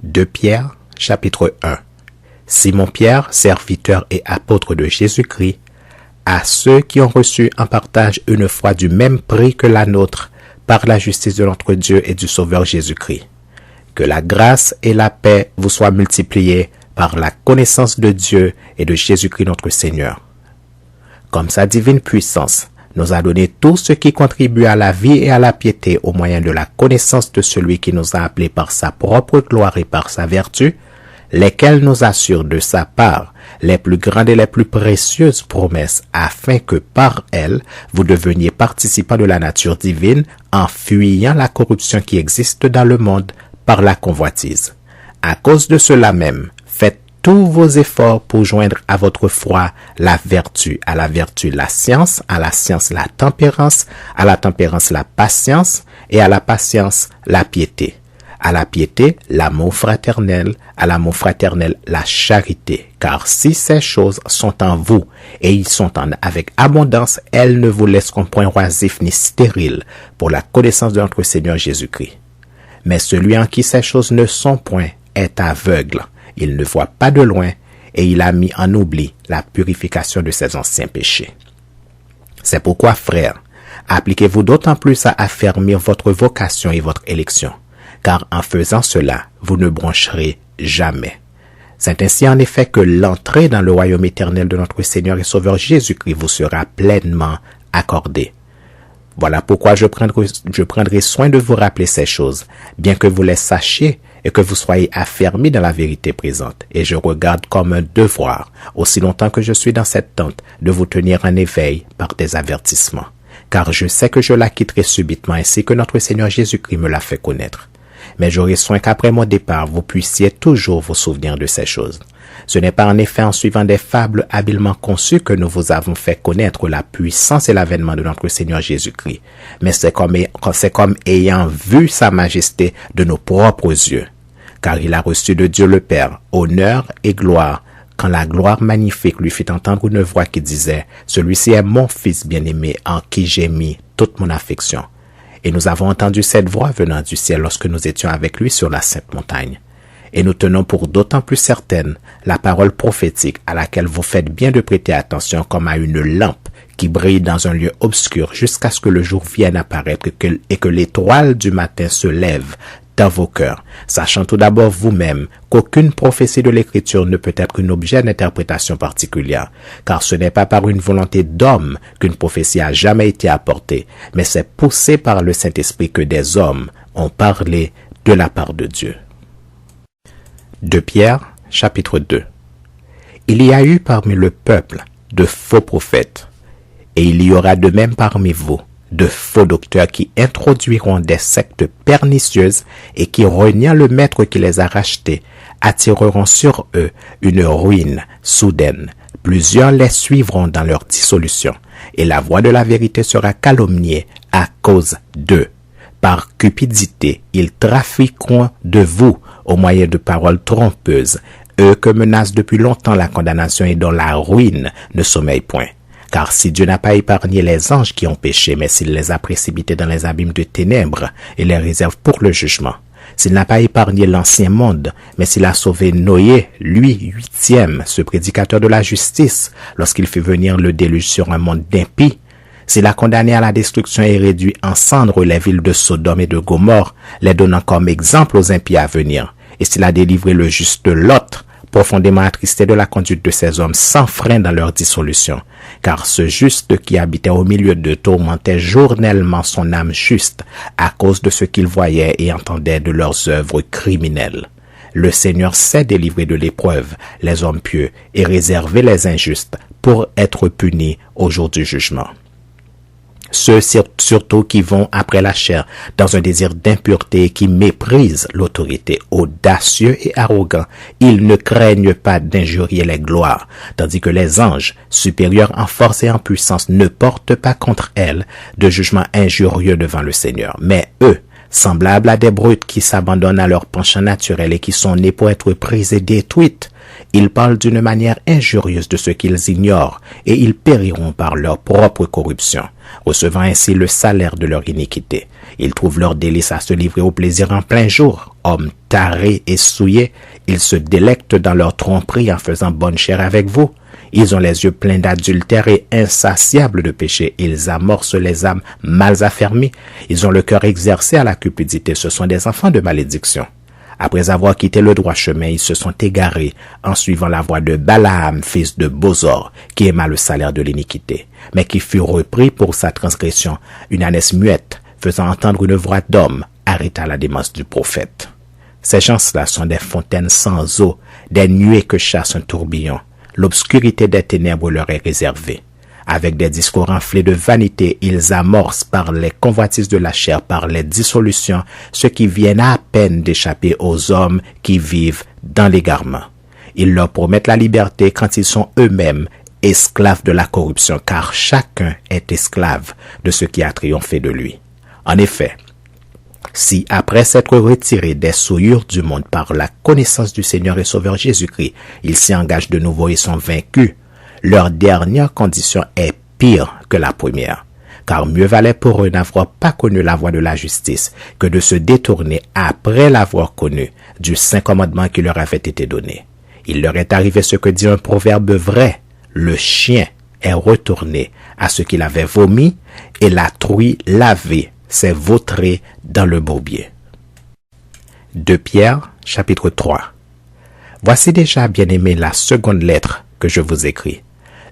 2 Pierre, chapitre 1. Simon-Pierre, serviteur et apôtre de Jésus-Christ, à ceux qui ont reçu en partage une foi du même prix que la nôtre, par la justice de notre Dieu et du Sauveur Jésus-Christ. Que la grâce et la paix vous soient multipliées par la connaissance de Dieu et de Jésus-Christ notre Seigneur. Comme sa divine puissance nous a donné tout ce qui contribue à la vie et à la piété au moyen de la connaissance de celui qui nous a appelés par sa propre gloire et par sa vertu, lesquels nous assurent de sa part les plus grandes et les plus précieuses promesses, afin que par elles, vous deveniez participants de la nature divine en fuyant la corruption qui existe dans le monde par la convoitise. À cause de cela même, faites tous vos efforts pour joindre à votre foi la vertu, à la vertu la science, à la science la tempérance, à la tempérance la patience et à la patience la piété. À la piété, l'amour fraternel, à l'amour fraternel, la charité. Car si ces choses sont en vous, et ils sont avec abondance, elles ne vous laisseront point oisifs ni stériles pour la connaissance de notre Seigneur Jésus-Christ. Mais celui en qui ces choses ne sont point est aveugle. Il ne voit pas de loin, et il a mis en oubli la purification de ses anciens péchés. C'est pourquoi, frères, appliquez-vous d'autant plus à affermir votre vocation et votre élection, car en faisant cela, vous ne broncherez jamais. C'est ainsi en effet que l'entrée dans le royaume éternel de notre Seigneur et Sauveur Jésus-Christ vous sera pleinement accordée. Voilà pourquoi je prendrai soin de vous rappeler ces choses, bien que vous les sachiez et que vous soyez affermis dans la vérité présente. Et je regarde comme un devoir, aussi longtemps que je suis dans cette tente, de vous tenir en éveil par des avertissements. Car je sais que je la quitterai subitement ainsi que notre Seigneur Jésus-Christ me l'a fait connaître. Mais j'aurai soin qu'après mon départ, vous puissiez toujours vous souvenir de ces choses. Ce n'est pas en effet en suivant des fables habilement conçues que nous vous avons fait connaître la puissance et l'avènement de notre Seigneur Jésus-Christ, mais c'est comme ayant vu sa majesté de nos propres yeux. Car il a reçu de Dieu le Père honneur et gloire, quand la gloire magnifique lui fit entendre une voix qui disait « Celui-ci est mon Fils bien-aimé en qui j'ai mis toute mon affection. » Et nous avons entendu cette voix venant du ciel lorsque nous étions avec lui sur la sainte montagne. Et nous tenons pour d'autant plus certaine la parole prophétique à laquelle vous faites bien de prêter attention comme à une lampe qui brille dans un lieu obscur jusqu'à ce que le jour vienne apparaître et que l'étoile du matin se lève dans vos cœurs, sachant tout d'abord vous-même qu'aucune prophétie de l'Écriture ne peut être un objet d'interprétation particulière, car ce n'est pas par une volonté d'homme qu'une prophétie a jamais été apportée, mais c'est poussé par le Saint-Esprit que des hommes ont parlé de la part de Dieu. 2 Pierre, chapitre 2. Il y a eu parmi le peuple de faux prophètes, et il y aura de même parmi vous de faux docteurs qui introduiront des sectes pernicieuses et qui, reniant le maître qui les a rachetés, attireront sur eux une ruine soudaine. Plusieurs les suivront dans leur dissolution, et la voix de la vérité sera calomniée à cause d'eux. Par cupidité, ils trafiqueront de vous au moyen de paroles trompeuses, eux que menace depuis longtemps la condamnation et dont la ruine ne sommeille point. Car si Dieu n'a pas épargné les anges qui ont péché, mais s'il les a précipités dans les abîmes de ténèbres et les réserve pour le jugement, s'il n'a pas épargné l'ancien monde, mais s'il a sauvé Noé, lui, 8e, ce prédicateur de la justice, lorsqu'il fit venir le déluge sur un monde d'impies, s'il a condamné à la destruction et réduit en cendres les villes de Sodome et de Gomorrhe, les donnant comme exemple aux impies à venir, et s'il a délivré le juste Lot, profondément attristé de la conduite de ces hommes sans frein dans leur dissolution, car ce juste qui habitait au milieu d'eux tourmentait journellement son âme juste à cause de ce qu'il voyait et entendait de leurs œuvres criminelles. Le Seigneur sait délivrer de l'épreuve les hommes pieux et réserver les injustes pour être punis au jour du jugement. Ceux surtout qui vont après la chair dans un désir d'impureté et qui méprisent l'autorité, audacieux et arrogants, ils ne craignent pas d'injurier les gloires, tandis que les anges, supérieurs en force et en puissance, ne portent pas contre elles de jugement injurieux devant le Seigneur. Mais eux, semblables à des brutes qui s'abandonnent à leur penchant naturel et qui sont nés pour être prises et détruites, ils parlent d'une manière injurieuse de ce qu'ils ignorent, et ils périront par leur propre corruption, recevant ainsi le salaire de leur iniquité. Ils trouvent leur délice à se livrer au plaisir en plein jour, Hommes tarés et souillés, ils se délectent dans leur tromperie en faisant bonne chère avec vous. Ils ont les yeux pleins d'adultère et insatiables de péché. Ils amorcent les âmes mal affermies. Ils ont le cœur exercé à la cupidité. Ce sont des enfants de malédiction. Après avoir quitté le droit chemin, ils se sont égarés en suivant la voie de Balaam, fils de Bosor, qui aima le salaire de l'iniquité, mais qui fut repris pour sa transgression. Une ânesse muette, faisant entendre une voix d'homme, arrêta la démence du prophète. Ces gens-là sont des fontaines sans eau, des nuées que chasse un tourbillon. L'obscurité des ténèbres leur est réservée. Avec des discours enflés de vanité, ils amorcent par les convoitises de la chair, par les dissolutions, ceux qui viennent à peine d'échapper aux hommes qui vivent dans l'égarement. Ils leur promettent la liberté quand ils sont eux-mêmes esclaves de la corruption, car chacun est esclave de ce qui a triomphé de lui. En effet, si après s'être retirés des souillures du monde par la connaissance du Seigneur et Sauveur Jésus-Christ, ils s'y engagent de nouveau et sont vaincus, leur dernière condition est pire que la première. Car mieux valait pour eux n'avoir pas connu la voie de la justice que de se détourner après l'avoir connu du saint commandement qui leur avait été donné. Il leur est arrivé ce que dit un proverbe vrai: le chien est retourné à ce qu'il avait vomi et la truie lavée s'est vautrée dans le bourbier. 2 Pierre, chapitre 3. Voici déjà, bien-aimés, la seconde lettre que je vous écris.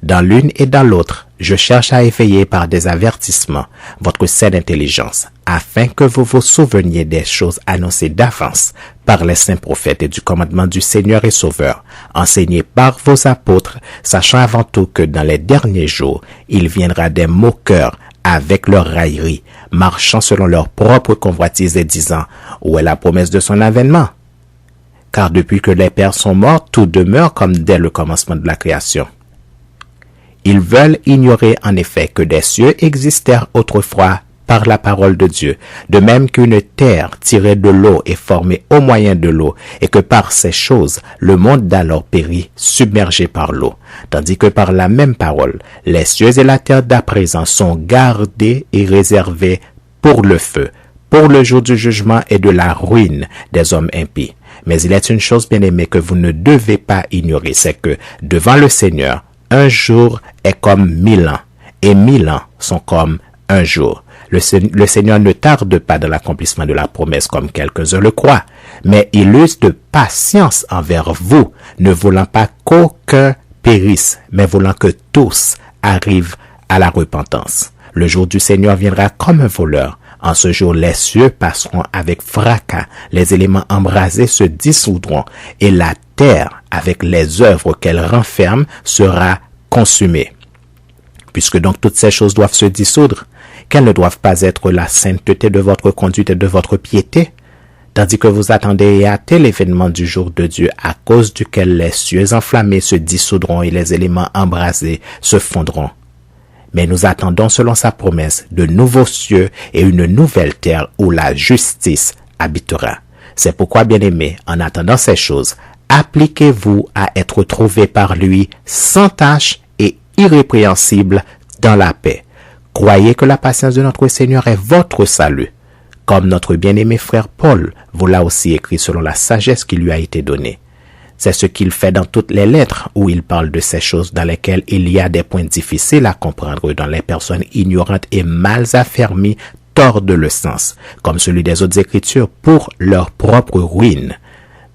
Dans l'une et dans l'autre, je cherche à éveiller par des avertissements votre saine intelligence, afin que vous vous souveniez des choses annoncées d'avance par les saints prophètes et du commandement du Seigneur et Sauveur, enseigné par vos apôtres, sachant avant tout que dans les derniers jours, il viendra des moqueurs avec leur raillerie, marchant selon leur propre convoitise et disant: où est la promesse de son avènement? Car depuis que les pères sont morts, tout demeure comme dès le commencement de la création. Ils veulent ignorer en effet que des cieux existèrent autrefois par la parole de Dieu, de même qu'une terre tirée de l'eau est formée au moyen de l'eau, et que par ces choses, le monde d'alors périt, submergé par l'eau, tandis que par la même parole, les cieux et la terre d'à présent sont gardés et réservés pour le feu, pour le jour du jugement et de la ruine des hommes impies. Mais il est une chose, bien-aimée, que vous ne devez pas ignorer, c'est que devant le Seigneur, un jour est comme 1000 ans, et 1000 ans sont comme un jour. Le Seigneur ne tarde pas dans l'accomplissement de la promesse comme quelques-uns le croient, mais il use de patience envers vous, ne voulant pas qu'aucun périsse, mais voulant que tous arrivent à la repentance. Le jour du Seigneur viendra comme un voleur. En ce jour, les cieux passeront avec fracas, les éléments embrasés se dissoudront, et la terre, avec les œuvres qu'elle renferme, sera consumée. Puisque donc toutes ces choses doivent se dissoudre, qu'elles ne doivent pas être la sainteté de votre conduite et de votre piété, tandis que vous attendez et hâtez l'événement du jour de Dieu, à cause duquel les cieux enflammés se dissoudront et les éléments embrasés se fondront. Mais nous attendons, selon sa promesse, de nouveaux cieux et une nouvelle terre où la justice habitera. C'est pourquoi, bien-aimés, en attendant ces choses, appliquez-vous à être trouvés par lui sans tache et irrépréhensibles dans la paix. Croyez que la patience de notre Seigneur est votre salut. Comme notre bien-aimé frère Paul vous l'a aussi écrit selon la sagesse qui lui a été donnée. C'est ce qu'il fait dans toutes les lettres où il parle de ces choses dans lesquelles il y a des points difficiles à comprendre, dont les personnes ignorantes et mal affermies tordent le sens, comme celui des autres Écritures, pour leur propre ruine.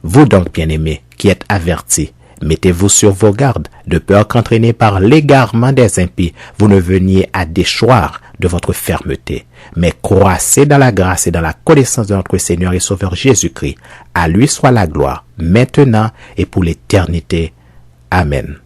Vous donc, bien-aimés, qui êtes avertis, mettez-vous sur vos gardes, de peur qu'entraînés par l'égarement des impies, vous ne veniez à déchoir de votre fermeté, mais croissez dans la grâce et dans la connaissance de notre Seigneur et Sauveur Jésus-Christ. À lui soit la gloire, maintenant et pour l'éternité. Amen.